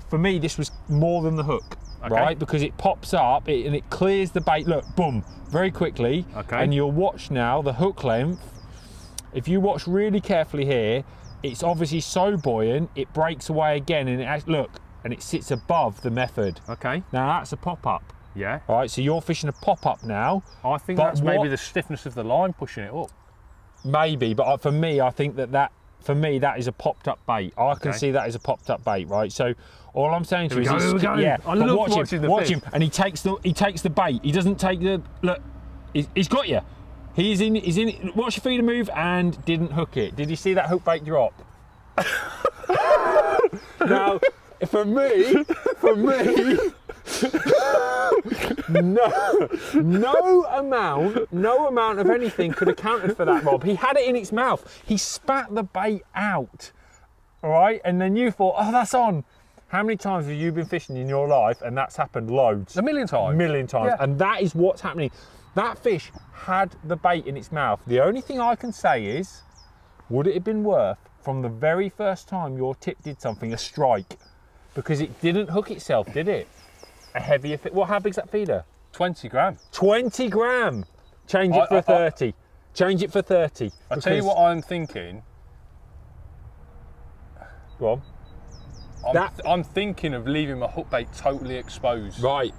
for me, this was more than the hook, right? Because it pops up and it clears the bait. Look, boom, very quickly. Okay. And you'll watch now the hook length. If you watch really carefully here, it's obviously so buoyant, it breaks away again, and it actually, look, and it sits above the Method. Okay. Now that's a pop-up. Yeah. All right, so you're fishing a pop-up now. I think that's maybe the stiffness of the line pushing it up. Maybe, but for me, I think that for me, that is a popped-up bait. I can see that as a popped-up bait, right? So all I'm saying to you is, yeah, I love watching the watch fish. him, and he takes the bait. He doesn't take the look. He's got you. He's in. Watch your feeder move and didn't hook it. Did you see that hook bait drop? Now, for me, no amount of anything could have counted for that, Rob. He had it in its mouth. He spat the bait out, all right? And then you thought, oh, that's on. How many times have you been fishing in your life and that's happened? Loads. A million times. Million times. Yeah. And that is what's happening. That fish had the bait in its mouth. The only thing I can say is, would it have been worth, from the very first time your tip did something, a strike? Because it didn't hook itself, did it? A heavier fish. How big's that feeder? 20 gram. 20 gram. Change it for 30. Change it for 30. I'll tell you what I'm thinking. Go on. I'm thinking of leaving my hook bait totally exposed. Right.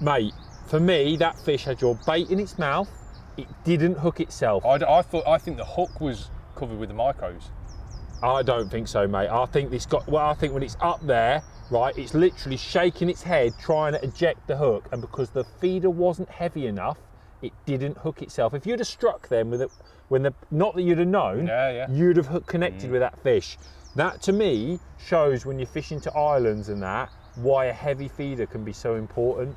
Mate, for me, that fish had your bait in its mouth. It didn't hook itself. I think the hook was covered with the micros. I don't think so, mate. I think I think when it's up there, right, it's literally shaking its head, trying to eject the hook, and because the feeder wasn't heavy enough, it didn't hook itself. If you'd have struck them with it, not that you'd have known, you'd have connected with that fish. That to me shows when you're fishing to islands and that, why a heavy feeder can be so important.